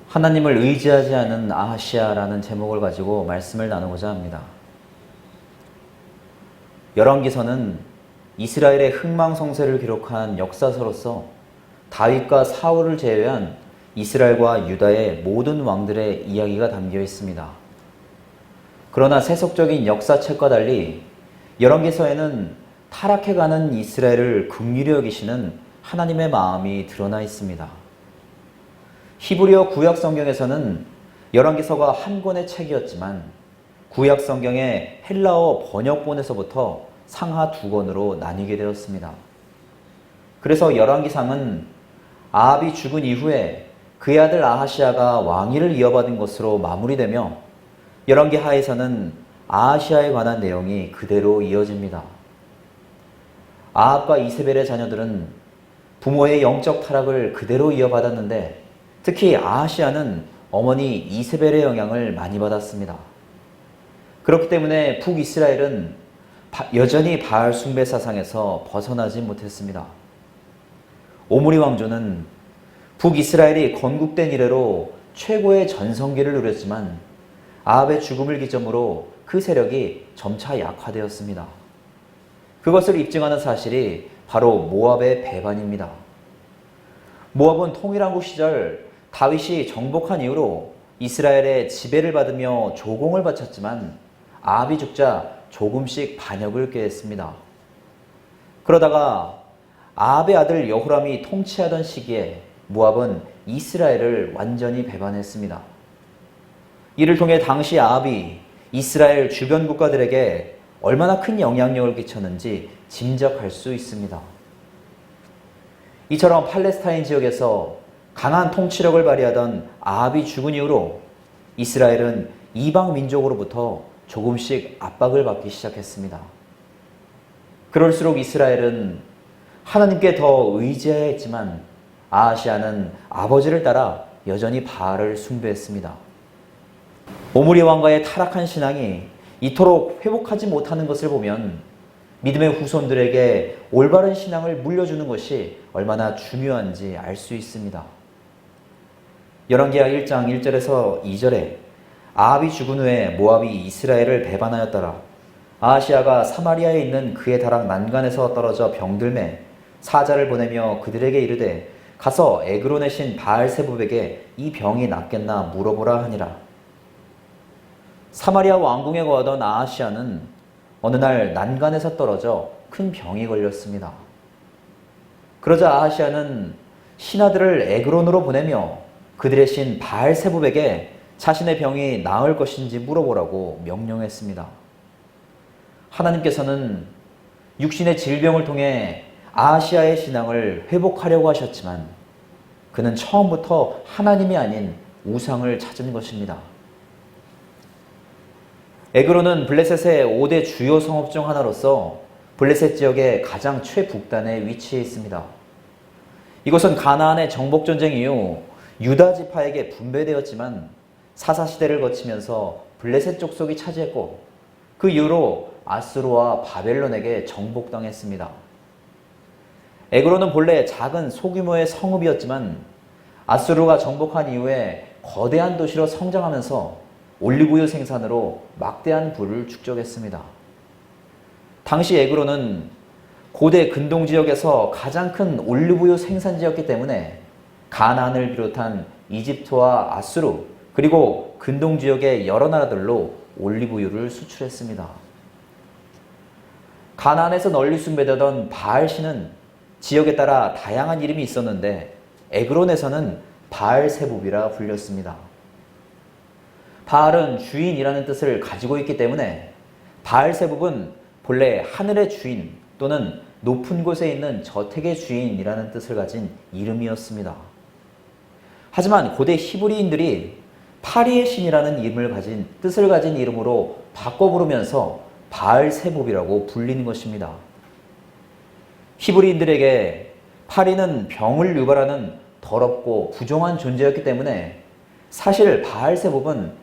하나님을 의지하지 않은 아하시아라는 제목을 가지고 말씀을 나누고자 합니다. 열왕기서는 이스라엘의 흥망성쇠를 기록한 역사서로서 다윗과 사울을 제외한 이스라엘과 유다의 모든 왕들의 이야기가 담겨 있습니다. 그러나 세속적인 역사책과 달리 열왕기서에는 타락해가는 이스라엘을 긍휼히 여기시는 하나님의 마음이 드러나 있습니다. 히브리어 구약 성경에서는 열왕기서가 한 권의 책이었지만 구약 성경의 헬라어 번역본에서부터 상하 두 권으로 나뉘게 되었습니다. 그래서 열왕기상은 아합이 죽은 이후에 그의 아들 아하시아가 왕위를 이어받은 것으로 마무리되며 열왕기 하에서는 아하시아에 관한 내용이 그대로 이어집니다. 아합과 이세벨의 자녀들은 부모의 영적 타락을 그대로 이어받았는데 특히 아하시아는 어머니 이세벨의 영향을 많이 받았습니다. 그렇기 때문에 북이스라엘은 여전히 바알 숭배 사상에서 벗어나지 못했습니다. 오므리 왕조는 북이스라엘이 건국된 이래로 최고의 전성기를 누렸지만 아합의 죽음을 기점으로 그 세력이 점차 약화되었습니다. 그것을 입증하는 사실이 바로 모압의 배반입니다. 모압은 통일왕국 시절 다윗이 정복한 이후로 이스라엘의 지배를 받으며 조공을 바쳤지만 아합이 죽자 조금씩 반역을 꾀했습니다. 그러다가 아합의 아들 여호람이 통치하던 시기에 모압은 이스라엘을 완전히 배반했습니다. 이를 통해 당시 아합이 이스라엘 주변 국가들에게 얼마나 큰 영향력을 끼쳤는지 짐작할 수 있습니다. 이처럼 팔레스타인 지역에서 강한 통치력을 발휘하던 아합이 죽은 이후로 이스라엘은 이방 민족으로부터 조금씩 압박을 받기 시작했습니다. 그럴수록 이스라엘은 하나님께 더 의지해야 했지만 아하시아는 아버지를 따라 여전히 바알을 숭배했습니다. 오므리 왕가의 타락한 신앙이 이토록 회복하지 못하는 것을 보면 믿음의 후손들에게 올바른 신앙을 물려주는 것이 얼마나 중요한지 알 수 있습니다. 열왕기하 1장 1절에서 2절에 아합이 죽은 후에 모압이 이스라엘을 배반하였더라. 아하시아가 사마리아에 있는 그의 다락 난간에서 떨어져 병들매 사자를 보내며 그들에게 이르되 가서 에그론의 신 바알세붑에게 이 병이 낫겠나 물어보라 하니라. 사마리아 왕궁에 거하던 아하시아는 어느 날 난간에서 떨어져 큰 병이 걸렸습니다. 그러자 아하시아는 신하들을 에그론으로 보내며 그들의 신 바알세붑에게 자신의 병이 나을 것인지 물어보라고 명령했습니다. 하나님께서는 육신의 질병을 통해 아하시아의 신앙을 회복하려고 하셨지만 그는 처음부터 하나님이 아닌 우상을 찾은 것입니다. 에그론은 블레셋의 5대 주요 성읍 중 하나로서 블레셋 지역의 가장 최북단에 위치해 있습니다. 이곳은 가나안의 정복전쟁 이후 유다 지파에게 분배되었지만 사사시대를 거치면서 블레셋 족속이 차지했고 그 이후로 아수르와 바벨론에게 정복당했습니다. 에그론은 본래 작은 소규모의 성읍이었지만 아수르가 정복한 이후에 거대한 도시로 성장하면서 올리브유 생산으로 막대한 부를 축적했습니다. 당시 에그론은 고대 근동 지역에서 가장 큰 올리브유 생산지였기 때문에 가나안을 비롯한 이집트와 아수르 그리고 근동 지역의 여러 나라들로 올리브유를 수출했습니다. 가나안에서 널리 숭배되던 바알신은 지역에 따라 다양한 이름이 있었는데 에그론에서는 바알세붑이라 불렸습니다. 바알은 주인이라는 뜻을 가지고 있기 때문에 바알세붑은 본래 하늘의 주인 또는 높은 곳에 있는 저택의 주인이라는 뜻을 가진 이름이었습니다. 하지만 고대 히브리인들이 파리의 신이라는 뜻을 가진 이름으로 바꿔 부르면서 바알세붑이라고 불리는 것입니다. 히브리인들에게 파리는 병을 유발하는 더럽고 부정한 존재였기 때문에 사실 바알세붑은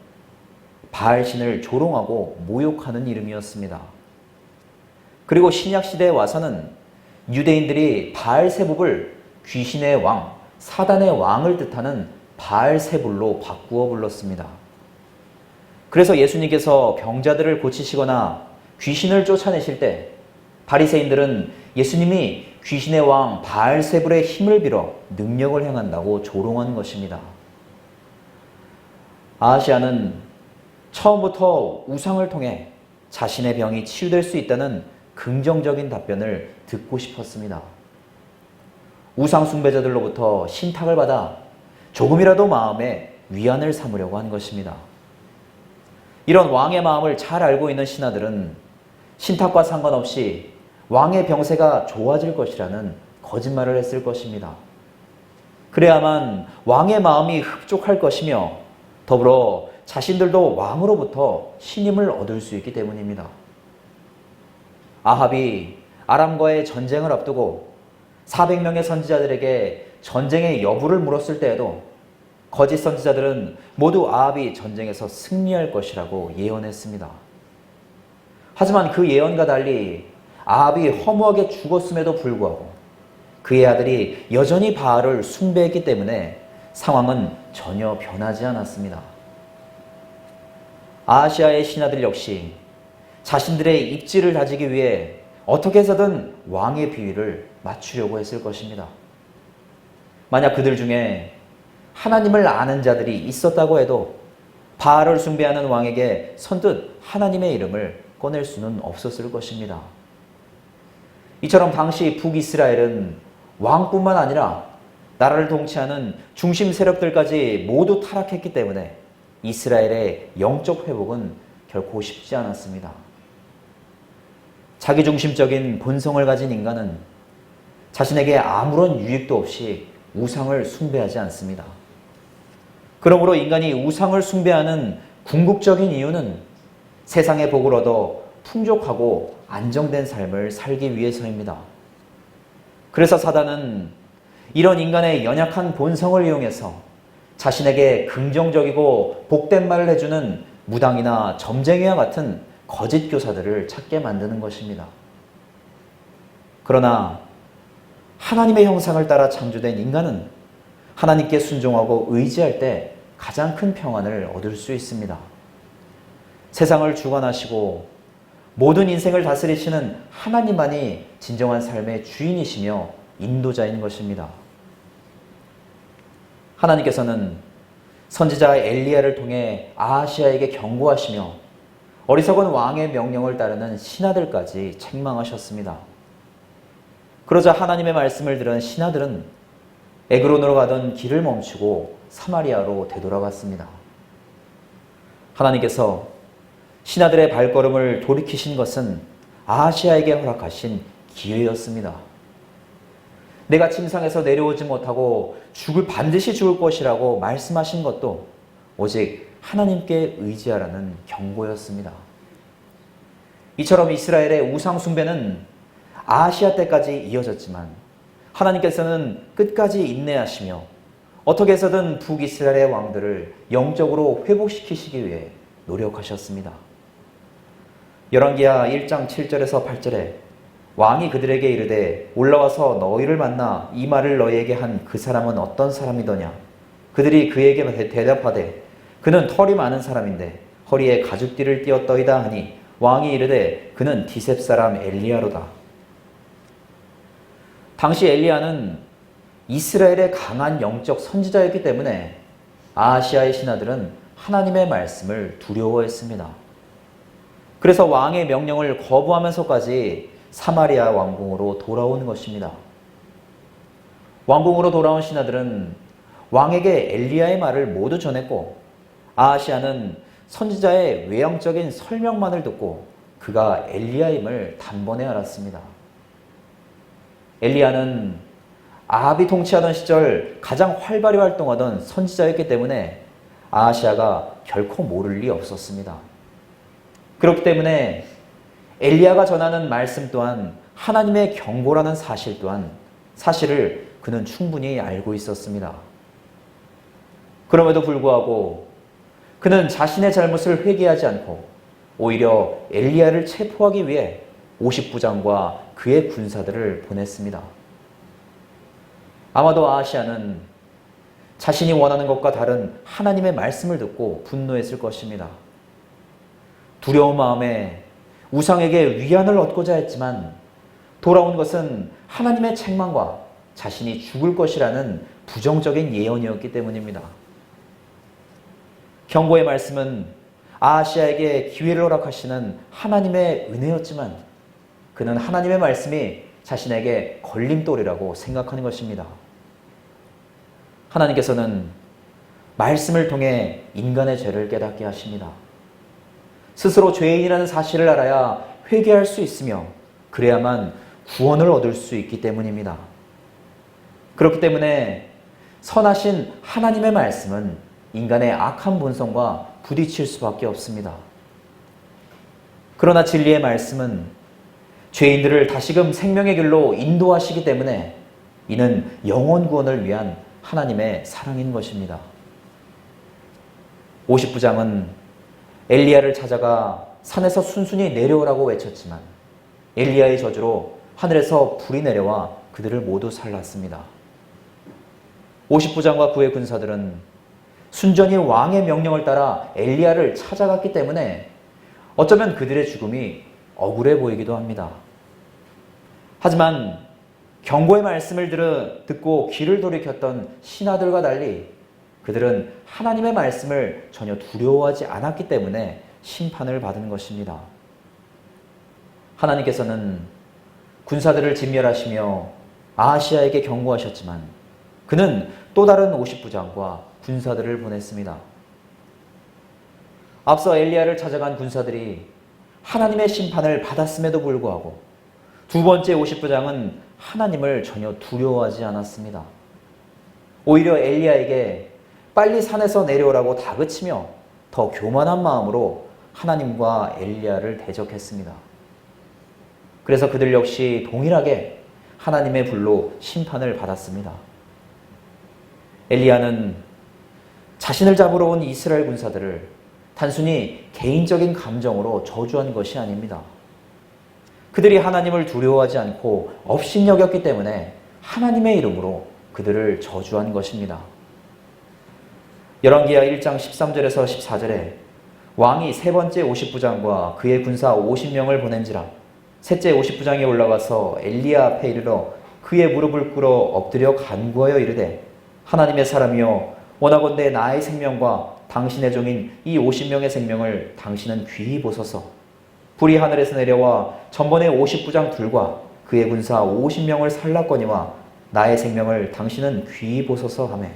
바알신을 조롱하고 모욕하는 이름이었습니다. 그리고 신약시대에 와서는 유대인들이 바알세붑을 귀신의 왕, 사단의 왕을 뜻하는 바알세불로 바꾸어 불렀습니다. 그래서 예수님께서 병자들을 고치시거나 귀신을 쫓아내실 때 바리새인들은 예수님이 귀신의 왕 바알세불의 힘을 빌어 능력을 행한다고 조롱한 것입니다. 아하시아는 처음부터 우상을 통해 자신의 병이 치유될 수 있다는 긍정적인 답변을 듣고 싶었습니다. 우상 숭배자들로부터 신탁을 받아 조금이라도 마음에 위안을 삼으려고 한 것입니다. 이런 왕의 마음을 잘 알고 있는 신하들은 신탁과 상관없이 왕의 병세가 좋아질 것이라는 거짓말을 했을 것입니다. 그래야만 왕의 마음이 흡족할 것이며 더불어 자신들도 왕으로부터 신임을 얻을 수 있기 때문입니다. 아합이 아람과의 전쟁을 앞두고 400명의 선지자들에게 전쟁의 여부를 물었을 때에도 거짓 선지자들은 모두 아합이 전쟁에서 승리할 것이라고 예언했습니다. 하지만 그 예언과 달리 아합이 허무하게 죽었음에도 불구하고 그의 아들이 여전히 바알을 숭배했기 때문에 상황은 전혀 변하지 않았습니다. 아하시아의 신하들 역시 자신들의 입지를 다지기 위해 어떻게 해서든 왕의 비위를 맞추려고 했을 것입니다. 만약 그들 중에 하나님을 아는 자들이 있었다고 해도 바알을 숭배하는 왕에게 선뜻 하나님의 이름을 꺼낼 수는 없었을 것입니다. 이처럼 당시 북이스라엘은 왕뿐만 아니라 나라를 통치하는 중심 세력들까지 모두 타락했기 때문에 이스라엘의 영적 회복은 결코 쉽지 않았습니다. 자기중심적인 본성을 가진 인간은 자신에게 아무런 유익도 없이 우상을 숭배하지 않습니다. 그러므로 인간이 우상을 숭배하는 궁극적인 이유는 세상의 복을 얻어 풍족하고 안정된 삶을 살기 위해서입니다. 그래서 사단은 이런 인간의 연약한 본성을 이용해서 자신에게 긍정적이고 복된 말을 해주는 무당이나 점쟁이와 같은 거짓 교사들을 찾게 만드는 것입니다. 그러나 하나님의 형상을 따라 창조된 인간은 하나님께 순종하고 의지할 때 가장 큰 평안을 얻을 수 있습니다. 세상을 주관하시고 모든 인생을 다스리시는 하나님만이 진정한 삶의 주인이시며 인도자인 것입니다. 하나님께서는 선지자 엘리야를 통해 아하시아에게 경고하시며 어리석은 왕의 명령을 따르는 신하들까지 책망하셨습니다. 그러자 하나님의 말씀을 들은 신하들은 에그론으로 가던 길을 멈추고 사마리아로 되돌아갔습니다. 하나님께서 신하들의 발걸음을 돌이키신 것은 아하시아에게 허락하신 기회였습니다. 내가 침상에서 내려오지 못하고 반드시 죽을 것이라고 말씀하신 것도 오직 하나님께 의지하라는 경고였습니다. 이처럼 이스라엘의 우상 숭배는 아하시아 때까지 이어졌지만 하나님께서는 끝까지 인내하시며 어떻게 해서든 북이스라엘의 왕들을 영적으로 회복시키시기 위해 노력하셨습니다. 열왕기하 1장 7절에서 8절에 왕이 그들에게 이르되 올라와서 너희를 만나 이 말을 너희에게 한 그 사람은 어떤 사람이더냐. 그들이 그에게 대답하되 그는 털이 많은 사람인데 허리에 가죽띠를 띠었더이다 하니 왕이 이르되 그는 디셉 사람 엘리야로다. 당시 엘리야는 이스라엘의 강한 영적 선지자였기 때문에 아하시아의 신하들은 하나님의 말씀을 두려워했습니다. 그래서 왕의 명령을 거부하면서까지 사마리아 왕궁으로 돌아온 것입니다. 왕궁으로 돌아온 신하들은 왕에게 엘리야의 말을 모두 전했고 아하시아는 선지자의 외형적인 설명만을 듣고 그가 엘리야임을 단번에 알았습니다. 엘리야는 아합이 통치하던 시절 가장 활발히 활동하던 선지자였기 때문에 아하시아가 결코 모를 리 없었습니다. 그렇기 때문에 엘리야가 전하는 말씀 또한 하나님의 경고라는 사실을 그는 충분히 알고 있었습니다. 그럼에도 불구하고 그는 자신의 잘못을 회개하지 않고 오히려 엘리야를 체포하기 위해 50부장과 그의 군사들을 보냈습니다. 아마도 아하시아는 자신이 원하는 것과 다른 하나님의 말씀을 듣고 분노했을 것입니다. 두려운 마음에 우상에게 위안을 얻고자 했지만 돌아온 것은 하나님의 책망과 자신이 죽을 것이라는 부정적인 예언이었기 때문입니다. 경고의 말씀은 아하시아에게 기회를 허락하시는 하나님의 은혜였지만 그는 하나님의 말씀이 자신에게 걸림돌이라고 생각하는 것입니다. 하나님께서는 말씀을 통해 인간의 죄를 깨닫게 하십니다. 스스로 죄인이라는 사실을 알아야 회개할 수 있으며 그래야만 구원을 얻을 수 있기 때문입니다. 그렇기 때문에 선하신 하나님의 말씀은 인간의 악한 본성과 부딪힐 수밖에 없습니다. 그러나 진리의 말씀은 죄인들을 다시금 생명의 길로 인도하시기 때문에 이는 영혼 구원을 위한 하나님의 사랑인 것입니다. 50부장은 엘리야를 찾아가 산에서 순순히 내려오라고 외쳤지만 엘리야의 저주로 하늘에서 불이 내려와 그들을 모두 살랐습니다. 50부장과 그의 군사들은 순전히 왕의 명령을 따라 엘리야를 찾아갔기 때문에 어쩌면 그들의 죽음이 억울해 보이기도 합니다. 하지만 경고의 말씀을 듣고 귀를 돌이켰던 신하들과 달리 그들은 하나님의 말씀을 전혀 두려워하지 않았기 때문에 심판을 받은 것입니다. 하나님께서는 군사들을 진멸하시며 아하시아에게 경고하셨지만 그는 또 다른 50부장과 군사들을 보냈습니다. 앞서 엘리야를 찾아간 군사들이 하나님의 심판을 받았음에도 불구하고 두 번째 50부장은 하나님을 전혀 두려워하지 않았습니다. 오히려 엘리야에게 빨리 산에서 내려오라고 다그치며 더 교만한 마음으로 하나님과 엘리야를 대적했습니다. 그래서 그들 역시 동일하게 하나님의 불로 심판을 받았습니다. 엘리야는 자신을 잡으러 온 이스라엘 군사들을 단순히 개인적인 감정으로 저주한 것이 아닙니다. 그들이 하나님을 두려워하지 않고 업신여겼기 때문에 하나님의 이름으로 그들을 저주한 것입니다. 열왕기하 1장 13절에서 14절에 왕이 세 번째 50부장과 그의 군사 50명을 보낸지라 셋째 50부장이 올라가서 엘리야 앞에 이르러 그의 무릎을 꿇어 엎드려 간구하여 이르되 하나님의 사람이여 원하건대 나의 생명과 당신의 종인 이 50명의 생명을 당신은 귀히 보소서. 불이 하늘에서 내려와 전번에 50부장 둘과 그의 군사 50명을 살랐거니와 나의 생명을 당신은 귀히 보소서 하매.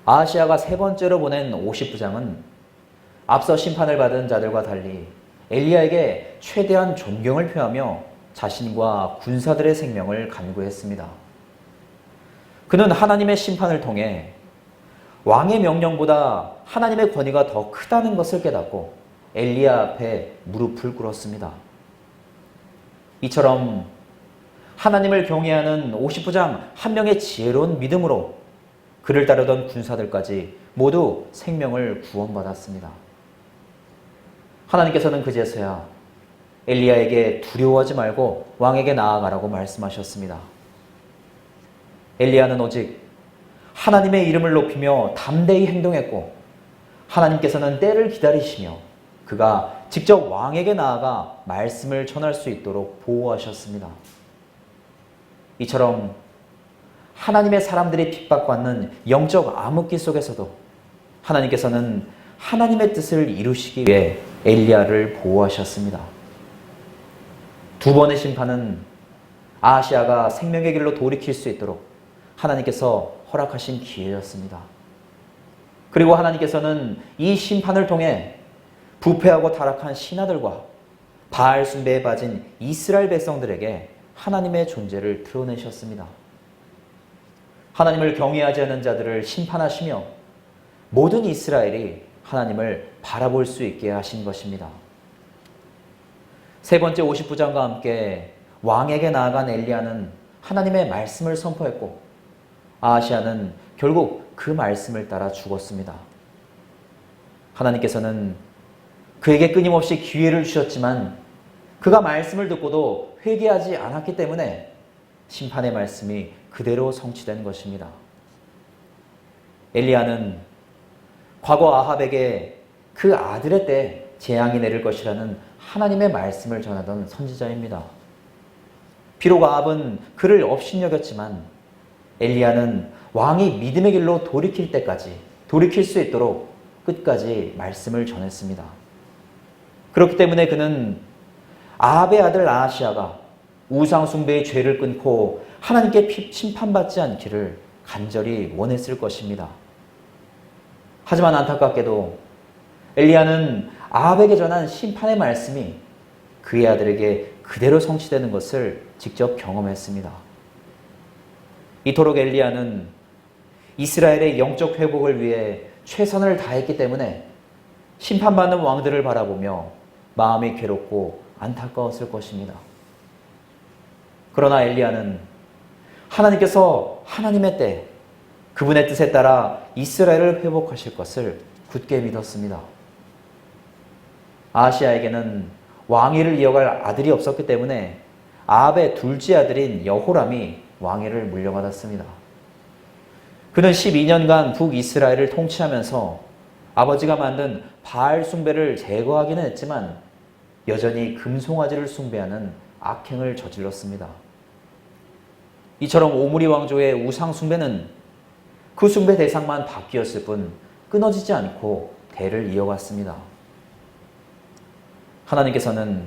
아하시아가 세 번째로 보낸 50부장은 앞서 심판을 받은 자들과 달리 엘리야에게 최대한 존경을 표하며 자신과 군사들의 생명을 간구했습니다. 그는 하나님의 심판을 통해 왕의 명령보다 하나님의 권위가 더 크다는 것을 깨닫고 엘리야 앞에 무릎을 꿇었습니다. 이처럼 하나님을 경외하는 50부장 한 명의 지혜로운 믿음으로 그를 따르던 군사들까지 모두 생명을 구원받았습니다. 하나님께서는 그제서야 엘리야에게 두려워하지 말고 왕에게 나아가라고 말씀하셨습니다. 엘리야는 오직 하나님의 이름을 높이며 담대히 행동했고 하나님께서는 때를 기다리시며 그가 직접 왕에게 나아가 말씀을 전할 수 있도록 보호하셨습니다. 이처럼 하나님의 사람들이 핍박받는 영적 암흑기 속에서도 하나님께서는 하나님의 뜻을 이루시기 위해 엘리야를 보호하셨습니다. 두 번의 심판은 아하시아가 생명의 길로 돌이킬 수 있도록 하나님께서 허락하신 기회였습니다. 그리고 하나님께서는 이 심판을 통해 부패하고 타락한 신하들과 바알 숭배에 빠진 이스라엘 백성들에게 하나님의 존재를 드러내셨습니다. 하나님을 경외하지 않는 자들을 심판하시며 모든 이스라엘이 하나님을 바라볼 수 있게 하신 것입니다. 세 번째 50부장과 함께 왕에게 나아간 엘리야는 하나님의 말씀을 선포했고 아하시아는 결국 그 말씀을 따라 죽었습니다. 하나님께서는 그에게 끊임없이 기회를 주셨지만 그가 말씀을 듣고도 회개하지 않았기 때문에 심판의 말씀이 그대로 성취된 것입니다. 엘리야는 과거 아합에게 그 아들의 때에 재앙이 내릴 것이라는 하나님의 말씀을 전하던 선지자입니다. 비록 아합은 그를 업신여겼지만 엘리야는 왕이 믿음의 길로 돌이킬 때까지 돌이킬 수 있도록 끝까지 말씀을 전했습니다. 그렇기 때문에 그는 아합의 아들 아하시아가 우상 숭배의 죄를 끊고 하나님께 심판받지 않기를 간절히 원했을 것입니다. 하지만 안타깝게도 엘리야는 아합에게 전한 심판의 말씀이 그의 아들에게 그대로 성취되는 것을 직접 경험했습니다. 이토록 엘리야는 이스라엘의 영적 회복을 위해 최선을 다했기 때문에 심판받는 왕들을 바라보며 마음이 괴롭고 안타까웠을 것입니다. 그러나 엘리야는 하나님께서 하나님의 때 그분의 뜻에 따라 이스라엘을 회복하실 것을 굳게 믿었습니다. 아하시아에게는 왕위를 이어갈 아들이 없었기 때문에 아합의 둘째 아들인 여호람이 왕위를 물려받았습니다. 그는 12년간 북이스라엘을 통치하면서 아버지가 만든 바알 숭배를 제거하기는 했지만 여전히 금송아지를 숭배하는 악행을 저질렀습니다. 이처럼 오므리 왕조의 우상 숭배는 그 숭배 대상만 바뀌었을 뿐 끊어지지 않고 대를 이어갔습니다. 하나님께서는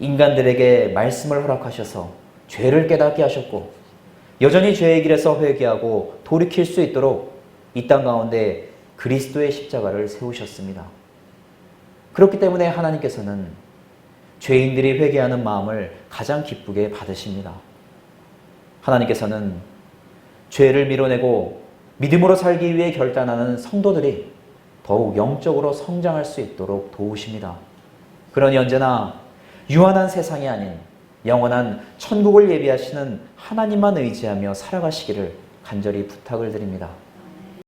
인간들에게 말씀을 허락하셔서 죄를 깨닫게 하셨고 여전히 죄의 길에서 회개하고 돌이킬 수 있도록 이 땅 가운데 그리스도의 십자가를 세우셨습니다. 그렇기 때문에 하나님께서는 죄인들이 회개하는 마음을 가장 기쁘게 받으십니다. 하나님께서는 죄를 밀어내고 믿음으로 살기 위해 결단하는 성도들이 더욱 영적으로 성장할 수 있도록 도우십니다. 그러니 언제나 유한한 세상이 아닌 영원한 천국을 예비하시는 하나님만 의지하며 살아가시기를 간절히 부탁을 드립니다.